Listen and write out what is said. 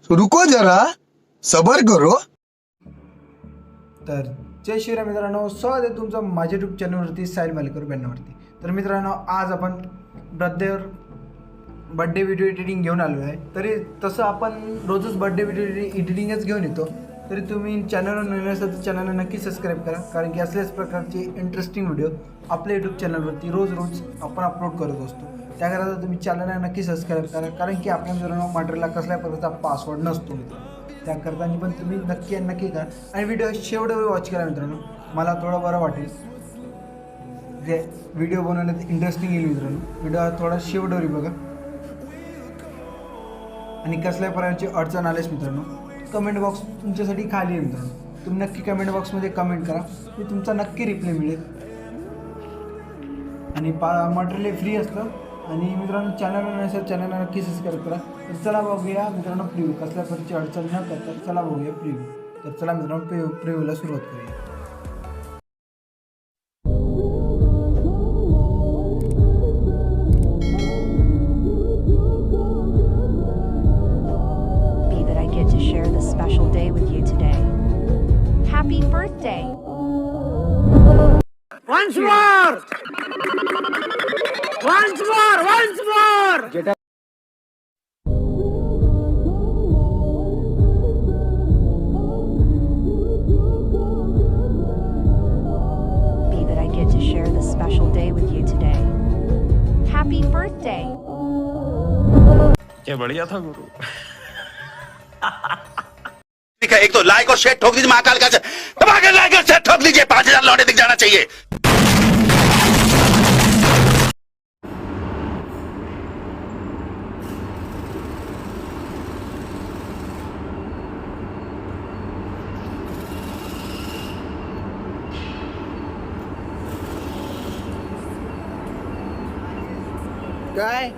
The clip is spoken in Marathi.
रुको जरा सबर करो. तर जय श्रीराम मित्रांनो, स्वागत आहे तुमचं माझ्या यूट्यूब चॅनलवरती साहिल मालेकर बॅनरवरती. तर मित्रांनो, आज आपण बड्डे व्हिडिओ एडिटिंग घेऊन आलो आहे. तरी तसं आपण रोजच बड्डे व्हिडिओ एडिटिंगच घेऊन येतो. तरी तुम्ही चॅनलवर नवीन असाल तर चॅनलला नक्की सबस्क्राईब करा, कारण की असल्याच प्रकारचे इंटरेस्टिंग व्हिडिओ आपल्या यूट्यूब चॅनलवरती रोज आपण अपलोड करत असतो. त्याकरता तुम्ही चॅनलला नक्की सबस्क्राईब करा, कारण की आपल्या मित्रांनो मटेरियलला कसल्या प्रकारचा पासवर्ड नसतो मित्रांनो. त्याकरता पण तुम्ही नक्की करा आणि व्हिडिओ शेवटवर वॉच करा मित्रांनो. मला थोडं बरं वाटेल, जे व्हिडिओ बनवण्यात इंटरेस्टिंग येईल मित्रांनो. व्हिडिओ थोडा शेवटवर बघा. आणि कसल्या प्रकारची अडचण आल्यास मित्रांनो, कमेंट बॉक्स तुमच्यासाठी खाली आहे मित्रांनो. तुम्ही नक्की कमेंट बॉक्समध्ये कमेंट करा, मी तुमचा नक्की रिप्लाय मिळेल. आणि मटेरियल फ्री असतं. आणि मित्रांनो, चॅनलला नक्की सबस्क्राईब करा. तर चला बघूया मित्रांनो प्रिव्ह्यू, कसल्या प्रकारची अडचण न करता चला बघूया प्रिव्ह्यू. तर चला मित्रांनो प्रिव्ह्यूला सुरुवात करूया. That I get to share this special day with you today. Happy birthday! Once more! Once more! Once more! Be that I get to share this special day with you today. Happy birthday! क्या बढ़िया था गुरु. ठीक है, एक तो लाइक और शेयर ठोक दीजिए, महाकाल का धमाके लाइक और शेयर ठोक दीजिए, 5000 लौटे दिख जाना चाहिए. काय